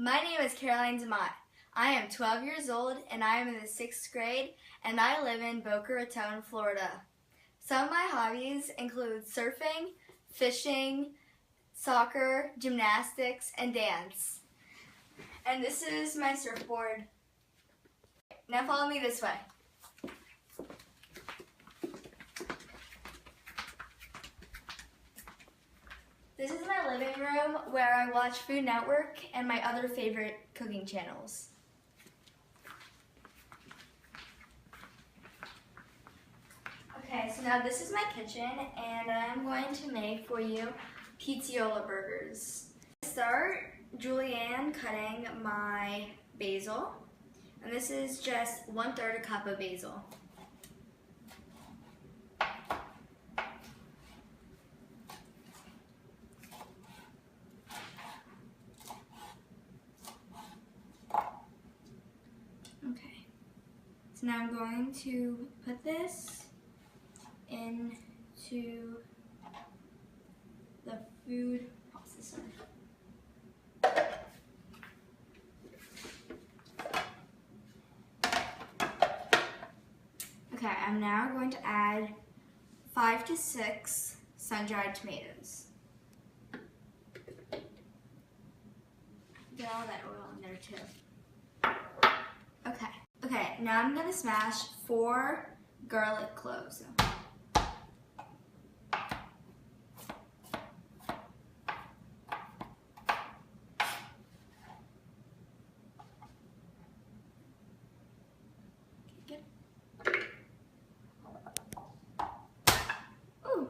My name is Caroline DeMott. I am 12 years old and I am in the 6th grade and I live in Boca Raton, Florida. Some of my hobbies include surfing, fishing, soccer, gymnastics, and dance. And this is my surfboard. Now follow me this way. This is my living room where I watch Food Network and my other favorite cooking channels. Okay, so now this is my kitchen and I'm going to make for you pizziola burgers. To start, Julianne cutting my basil, and this is just 1/3 a cup of basil. Okay, so now I'm going to put this into the food processor. Okay, I'm now going to add 5 to 6 sun-dried tomatoes. Get all that oil in there too. Okay, now I'm gonna smash 4 garlic cloves. Ooh.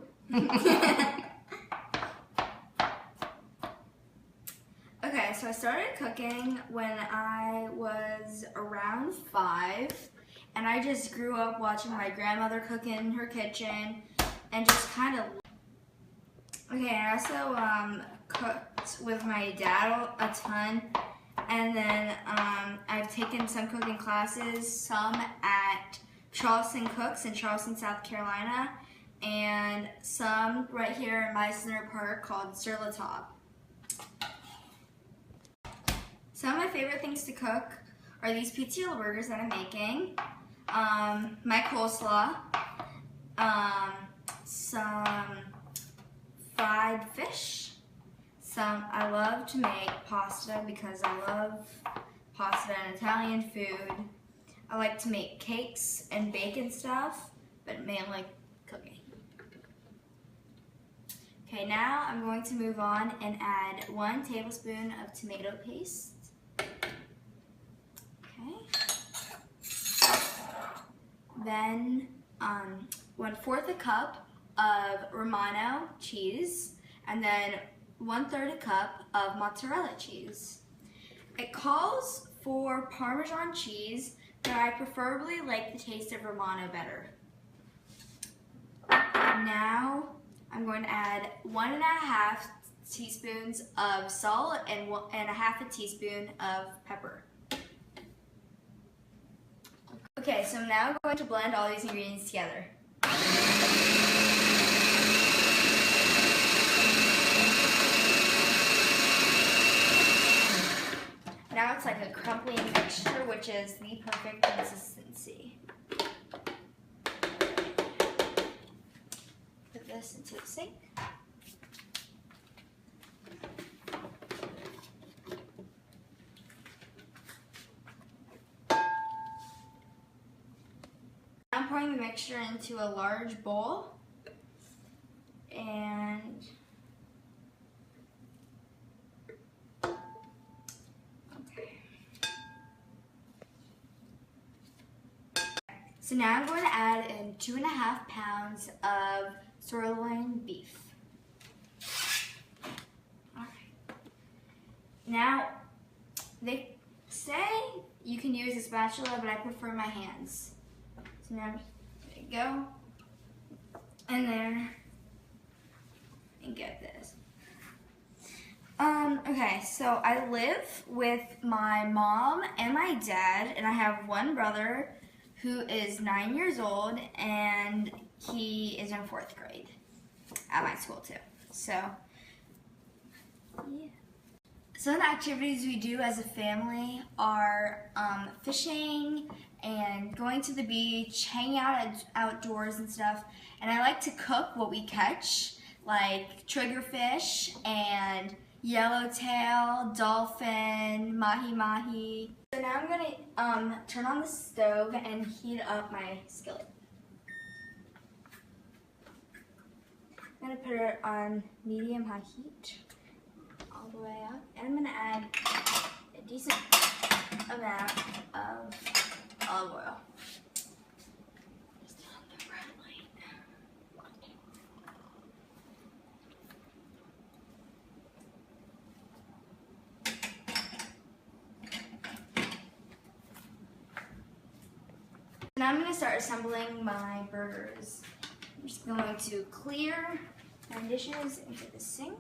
Okay, so I started cooking when I was around 5, and I just grew up watching my grandmother cook in her kitchen and just kind of. Okay, I also cooked with my dad a ton, and then I've taken some cooking classes, some at Charleston Cooks in Charleston, South Carolina, and some right here in Meisner Park called Sur La Table. Some of my favorite things to cook are these pizziola burgers that I'm making, my coleslaw, some fried fish, I love to make pasta because I love pasta and Italian food. I like to make cakes and bake and stuff, but mainly cooking. Okay, now I'm going to move on and add 1 tablespoon of tomato paste. Okay. Then 1/4 a cup of Romano cheese, and then 1/3 a cup of mozzarella cheese. It calls for Parmesan cheese, but I preferably like the taste of Romano better. Now I'm going to add 1½ teaspoons of salt and 1½ teaspoon of pepper. Okay, so now I'm going to blend all these ingredients together. Now it's like a crumbly mixture, which is the perfect consistency. Put this into the sink. I'm pouring the mixture into a large bowl, and so now I'm going to add in 2½ pounds of sirloin beef. All right. Now, they say you can use a spatula, but I prefer my hands. So now, there you go. In there, and get this. Okay, so I live with my mom and my dad, and I have one brother who is 9 years old, and he is in 4th grade at my school too. So, yeah. Some of the activities we do as a family are fishing and going to the beach, hanging out outdoors and stuff. And I like to cook what we catch, like triggerfish and yellowtail, dolphin, mahi-mahi. So now I'm gonna turn on the stove and heat up my skillet. I'm gonna put it on medium-high heat all the way up, and I'm gonna add a decent amount of olive oil. Just on the red light. Now I'm gonna start assembling my burgers. I'm just going to clear my dishes into the sink.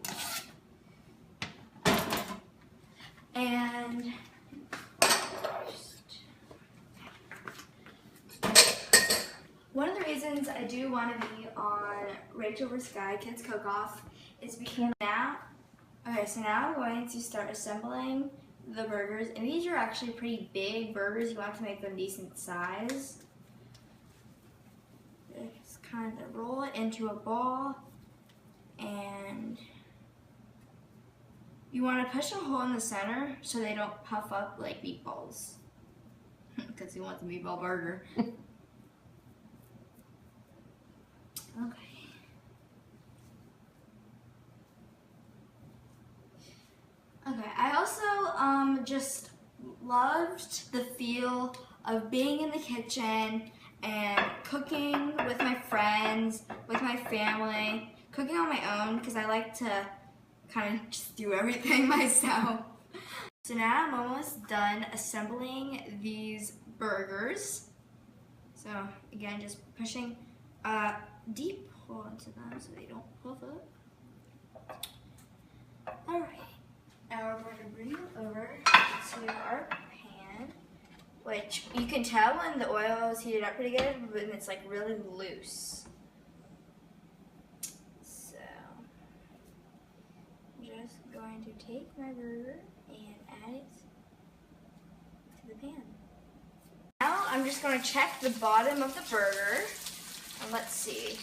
And one of the reasons I do want to be on Rachel vs. Sky Kids Cook-Off is because now I'm going to start assembling the burgers. And these are actually pretty big burgers. You want to make them decent size. Just kind of roll it into a ball, and you want to push a hole in the center so they don't puff up like meatballs. Because you want the meatball burger. Okay. I also just loved the feel of being in the kitchen and cooking with my friends, with my family, cooking on my own because I like to kind of just do everything myself. So now I'm almost done assembling these burgers. So again, just pushing a deep hole into them so they don't puff up. Alright, now we're going to bring it over to our pan, which you can tell when the oil is heated up pretty good, when it's like really loose. So I'm just going to take my burger and add it to the pan. Now I'm just going to check the bottom of the burger, and let's see.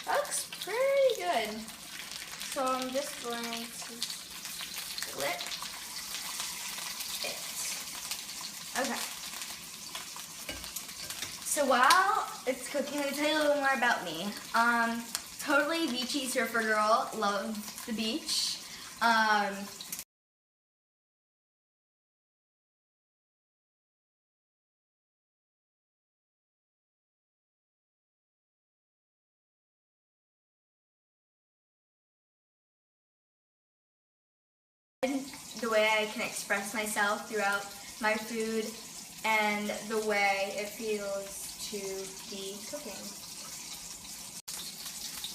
That looks pretty good. So I'm just going to split it. Okay. So while it's cooking, let me tell you a little more about me. Totally beachy surfer girl, love the beach. The way I can express myself throughout my food and the way it feels to be cooking.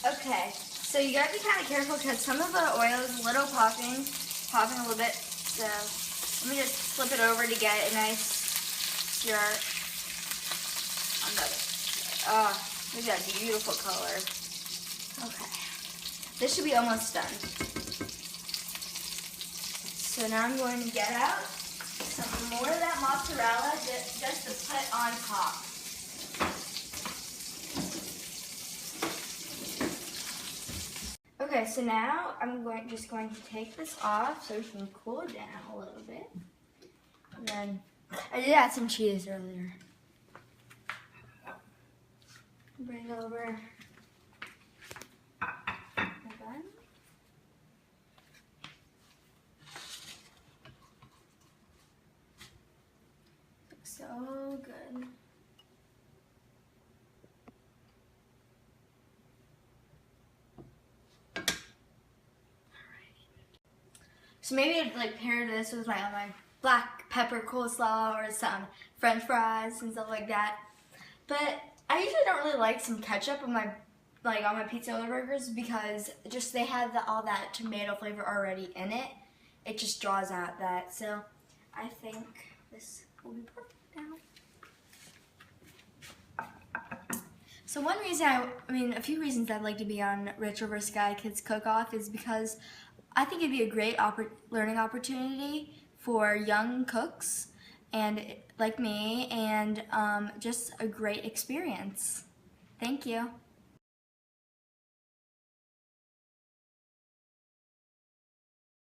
Okay, so you gotta be kind of careful because some of the oil is a little popping a little bit. So let me just flip it over to get a nice sear on the other. Oh, look at that beautiful color. Okay, this should be almost done. So now I'm going to get out some more of that mozzarella just to put on top. Okay, so now I'm just going to take this off so we can cool it down a little bit. And then I did add some cheese earlier. Bring it over the bun. So good. So maybe I'd like pair this with my black pepper coleslaw or some French fries and stuff like that. But I usually don't really like some ketchup on my pizza or burgers because just they have all that tomato flavor already in it. It just draws out that. So I think this will be perfect now. So one reason, a few reasons I'd like to be on Rachel vs. Sky Kids Cook-Off is because I think it'd be a great learning opportunity for young cooks and like me, and just a great experience. Thank you.